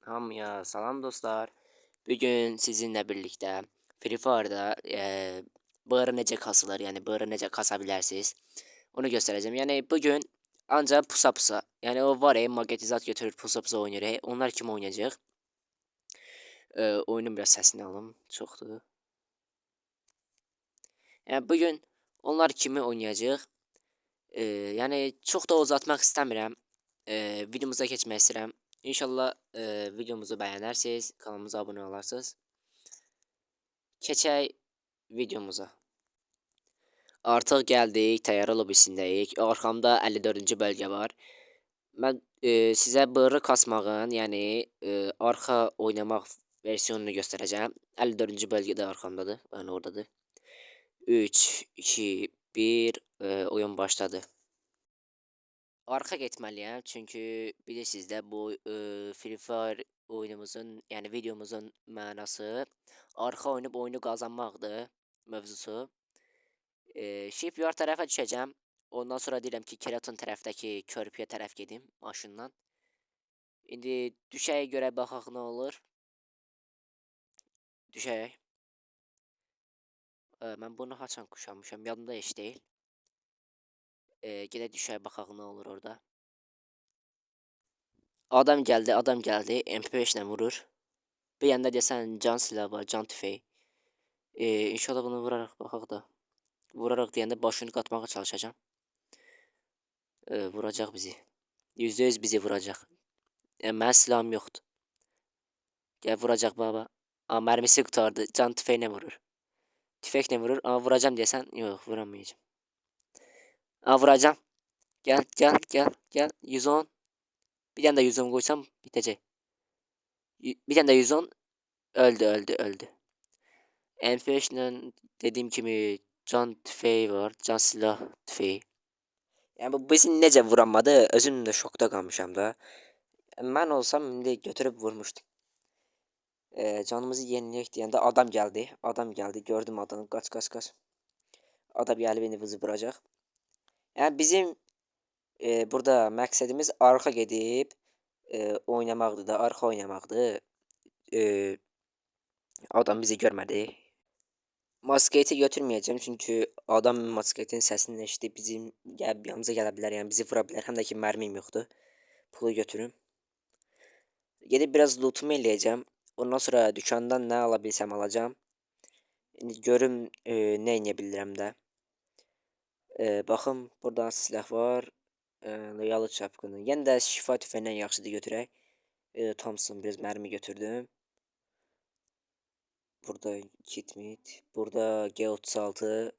Hamıya salam dostlar. Bugün sizinle birlikte Free Fire'da bağırı necə kasılır, yani bağırı necə kasa bilərsiniz. Onu göstereceğim. Yani bugün ancak pusa pusa. Yani o var ya magnetizat götürür pusa pusa oynayır. Onlar kim oynayacak? Oyunun biraz sesini alım. Çoxdur. Yani bugün onlar kimi oynayacak? Yani çok da uzatmak istəmirəm. Videomuza keçmək istəyirəm. İnşallah videomuzu bəyənərsiniz, kanalımıza abunə olarsınız. Keçək videomuza. Artıq gəldik, təyyarə lobisindəyik. Arxamda 54-cü bölgə var. Mən sizə bırı kasmağın, yəni arxa oynamaq versiyonunu göstərəcəm. 54-cü bölgədə arxamdadır, yəni oradadır. 3, 2, 1, oyun başladı. Arxa getməliyəm, çünki bilirsiniz də bu Free Fire oyunumuzun, yəni videomuzun mənası arxa oynayıb oyunu qazanmaqdır mövzusu. Shipyard tərəfə düşəcəm. Ondan sonra deyirəm ki, Keraton tərəfdəki körpüyə tərəf gedim maşınla. İndi düşəyə görə baxaq nə olur. Düşək. Mən bunu haçan kuşanmışam, yadımda heç deyil. Gedək düşəyə baxaq nə olur orada. Adam gəldi, adam gəldi. MP5 ilə vurur. Bir yanda desən can silahı var, can tüfeği. İnşallah bunu vurarak baxaq da. Vurarak deyəndə başını qatmağa çalışacağım. Vuracaq bizi. %100 bizi vuracaq. Mənim silahım yoxdur. Gəl vuracaq baba. Mərmisi qutardı. Can tüfeğine vurur. Tüfekle vurur. Vuracağım desen. Yok vuramayacağım. Vuracağım. Gel gel gel gel. 110. Bir tane de 110 koysam bitecek. Bir tane de 110. Öldü öldü öldü. M5'le dediğim gibi can tüfeği var. Can silah tüfeği. Yani bu bizi necə vuramadı? Özüm de şokta kalmışam da. Ben olsam indi götürüp vurmuştum. Canımızı yenileyek deyəndə adam geldi. Adam geldi. Gördüm adamı. Kaç kaç kaç. Adam geldi beni vuracaq. Yani bizim burada məqsədimiz arxa gedib oynamaqdır da, arxa oynamaqdır. Adam bizi görmədi. Masketi götürməyəcəm çünki adam masketin səsini eşidib bizim yanımıza gələ bilər, yəni bizi vura bilər. Həm də ki mərmim yoxdur. Pulu götürüm. Gedib biraz lootumu eləyəcəm. Ondan sonra dükandan nə ala bilsəm alacağım. İndi görüm nə edə bilirəm də. Baxım, burada silah var. Yalı çapqını. Yenə də şifa tüfəyindən yaxşıdır götürək. Thompson biraz mərmi götürdüm. Burada kitmit. Burada G36.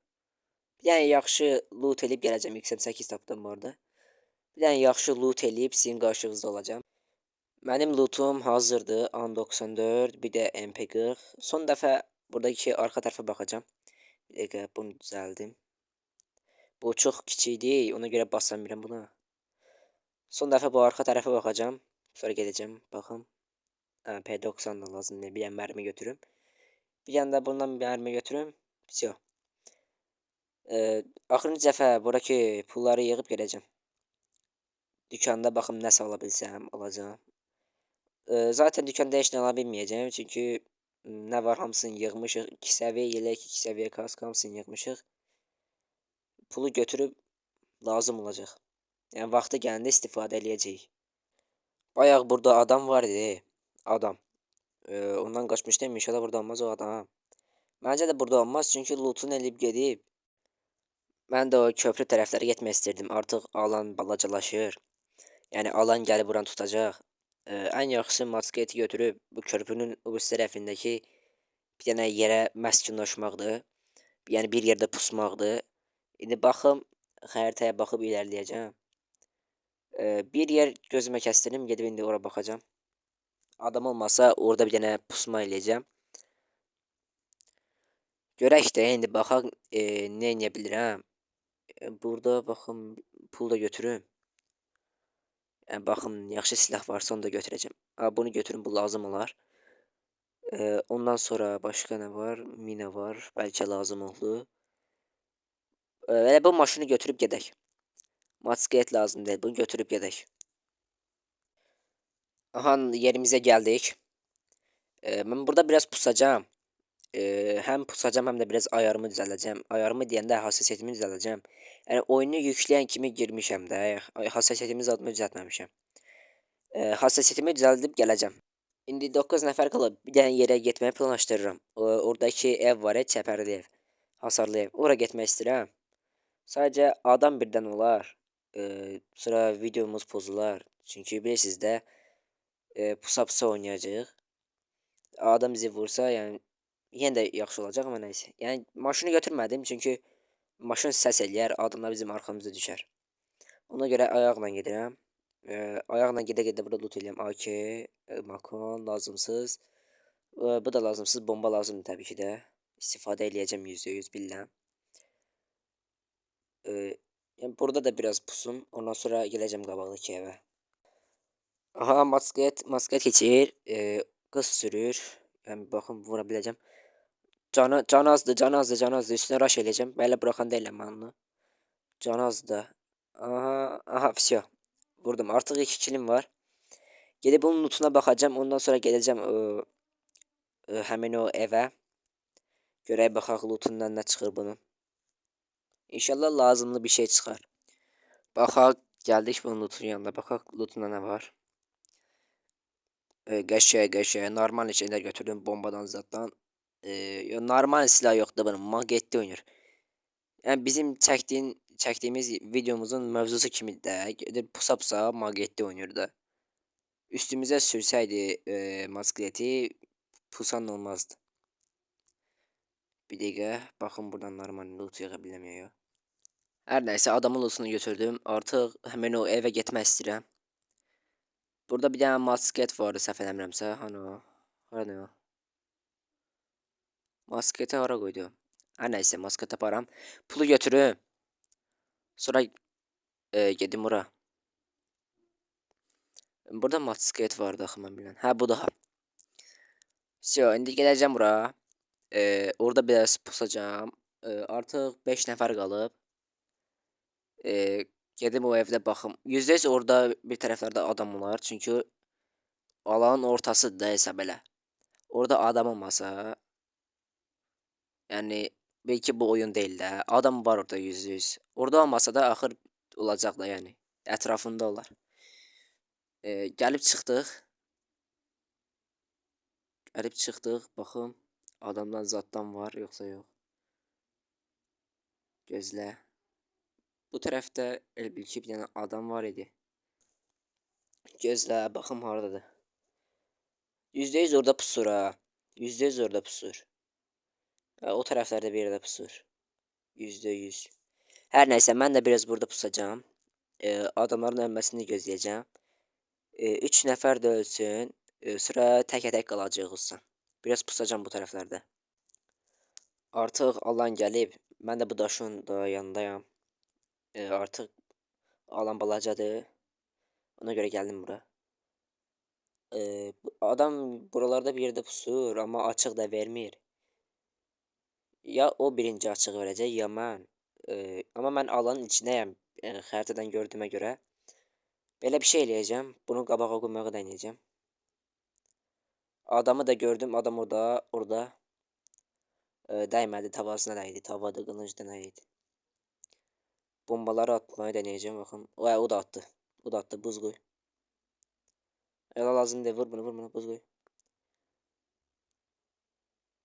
Bir dənə yaxşı loot eləyib gələcəm. XM8 tapdım bu arada. Bir dənə yaxşı loot eləyib sizin qarşınızda olacağım. Mənim lootum hazırdır. An94, bir də MP40. Son dəfə buradakı arxa tərəfə baxacağım. Bir dəqiqə bunu düzəldim. Bu çox kiçikdir. Ona görə basamıram buna. Son dəfə bu arxa tərəfə baxacağım. Sonra gedəcəm. Baxım. P90 da lazımdır. Bir dənə mərmi götürüm. Bir yanda bundan mərmi götürüm. Все. Axırıncı dəfə buradakı pulları yığıb gələcəm. Dükanda baxım nəsə ala bilsəm alacağım. Zaten dükanda heç nə ala bilməyəcəm. Çünki nə var hamısını yığmışıq. 2 səviyyə yelək, 2 səviyyə kask hamısını yığmışıq. Pulu götürüb lazım olacaq. Yəni vaxtı gələndə istifadə eləyəcəyik. Bayaq burada adam var idi. Adam. Ondan qaçmışdım. İnşallah burada olmaz o adam. Məncə də burada olmaz. Çünki lootunu eləyib gedib. Mən də o köprü tərəflərə getmək istirdim. Artıq alan balacalaşır. Yəni alan gəlib buranı tutacaq. Ən yaxşısı masketi götürüb bu körpünün o tərəfindəki bir dənə yerə məskunlaşmaqdır. Yəni bir yerdə pusmaqdır. İndi baxım xəritəyə baxıb irəliləyəcəm. Bir yer gözümə kəstirdim, gedib indi ora baxacağam. Adam olmasa orada bir dənə pusma eləyəcəm. Görək də indi baxaq nə edə bilirəm. Burada baxım pul da götürüm. Yəni baxım yaxşı silah varsa onu da götürəcəm. Bunu götürüm, bu lazım olar. Ondan sonra başqa nə var? Mina var. Bəlkə lazım oldu. Bu maşını götürüb gedək. Masket lazım deyil. Bunu götürüb gedək. Aha yerimize geldik. Ben burada biraz pusacağım. Hem pusacağım hem de biraz ayarımı düzelteceğim. Ayarımı diyende hassasiyetimi düzelteceğim. Yani oyunu yükleyen kimi girmişim de hassasiyetimi zaten düzeltmemişim. Hassasiyetimi düzeltip geleceğim. İndi 9 nəfər qalıb. Bir dənə yerə getməyi planlaşdırıram. Oradakı ev var ya, çəpərli ev. Hasarlı ev. Ora getmək istəyirəm. Sadəcə adam birdən olar. Sonra videomuz pozular. Çünki bilirsiniz də pusa-pusa oynayacağıq. Adam bizi vursa, yəni yenə də yaxşı olacaq, amma nəysə. Yəni maşını götürmədim çünki maşın səs eləyər, adamlar bizim arxamıza düşər. Ona görə ayaqla gedirəm. Ayaqla gedə-gedə burada loot eləyəm. AK, makon lazımsız. Bu da lazımsız. Bomba lazımdır təbii ki də. İstifadə eləyəcəm %100 bilirəm. Yəni burada da biraz pusum. Ondan sonra gələcəm qabaqdakı evə. Aha, masket keçir. Qız sürür. Yəni baxın vura biləcəm. Can azdır, can azdır, can azdır. Üstünə rush eləyəcəm. Belə buraxan deyiləm mən onu. Can azdır. Aha, vəsiyo. Vurdum. Artıq 2 kilim var. Gedib onun lootuna baxacağım. Ondan sonra gələcəm həmin o evə. Görək baxaq lootundan nə çıxır bunun. İnşallah lazımlı bir şey çıxar. Baxaq, gəldik bunun lootun yanına. Baxaq lootunda nə var. Qəşəng, normal şeylər götürdüm bombadan zatdan. Normal silah yoxdur bunun. Magetli oynayır. Yəni bizim çəkdiyimiz videomuzun mövzusu kimi də gedib pusa-pusa magetli oynayır da. Üstümüzə sürsəydi masketi pusan olmazdı. Bir dəqiqə, baxın buradan normal loot yığa bilməyə. Hər nəysə adamın lootunu götürdüm. Artıq həmin o evə getmək istəyirəm. Burada bir dənə masket vardı səhv eləmirəmsə. Hani o? Hara o? Masketi hara qoydum? Hər nəysə masket taparam. Pulu götürüm. Sonra gedim ora. Burada masket vardı axı mən bilən. Hə bu da. Всё, indi gələcəm bura. Orada biraz pusacağım. Artıq 5 nəfər qalıb. Gedim o evdə baxım. %100 orada bir tərəflərdə adam olar. Çünki alanın ortasıdır da hesab elə. Orada adam olmasa, yəni belki bu oyun deyil də. Adam var orada %100. Orada olmasa da axır olacaq da yəni. Ətrafında olar. Gəlib çıxdıq. Baxım. Adamdan zatdan var yoxsa yox. Gözlə. Bu tərəfdə elə bil ki bir dənə adam var idi. Gözlə, baxım hardadır. %100 orada pusur ha. %100 orada pusur. O tərəflərdə bir yerdə pusur. %100. Hər nəysə mən də biraz burada pusacağım. Adamların ölməsini gözləyəcəm. 3 nəfər də ölsün. Sıra təkə-tək qalacağıq. Biraz pusacağım bu tərəflərdə. Artıq alan gəlib. Mən də bu daşın da yanındayam. Artıq alan balacadır. Ona görə gəldim bura. Adam buralarda bir yerdə pusur, amma açıq da vermir. Ya o birinci açıq verəcək, ya mən. Amma mən alanın içindəyəm. Yəni xəritədən gördüyümə görə. Belə bir şey eləyəcəm. Bunu qabağa qoymağı denəyəcəm. Adamı da gördüm. Adam orada. Dəymədi, tavasına dəydi. Tavada qılıncdan dəydi. Bombaları atmayı deneyeceğim bakın. O da attı. O da attı. Buz koy. Ela lazım değil. Vur bunu. Buz koy.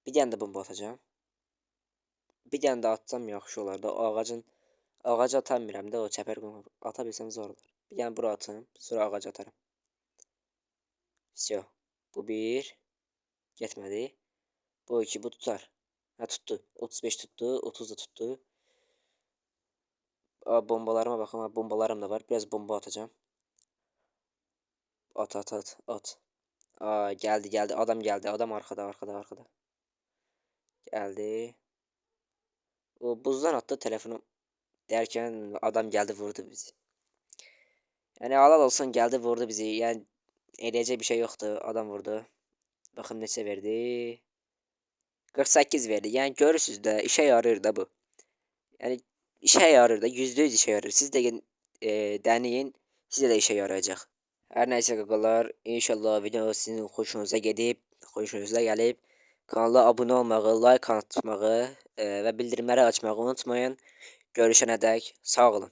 Bir tane de bomba atacağım. Bir tane de atsam yaxşı olar da. Ağaca atamıram da o çəpər qonur. Ata bilsəm zor olur. Bir tane bura atım. Sonra ağaca atarım. Всё. Bu bir. Getmədi. Bu iki. Bu tutar. Ha tuttu. 35 tuttu. 30 da tuttu. Bombalarıma bakın. Bombalarım da var. Biraz bomba atacağım. At. Geldi. Adam geldi. Adam arkada. Geldi. O buzdan attı telefonu derken adam geldi vurdu bizi. Yani halal olsun geldi vurdu bizi. Yani eləyəcək bir şey yoktu. Adam vurdu. Bakın neçə verdi. 48 verdi. Yani görürsünüz de işe yarıyor da bu. Yani işe yarıyor da %100 işe yarıyor. Siz de deneyin. Size de işe yarayacak. Her neyse qaqalar, inşallah video sizin xoşunuza gəlib. Kanala abunə olmağı, like atmağı və bildirimləri açmağı unutmayın. Görüşənədək sağ olun.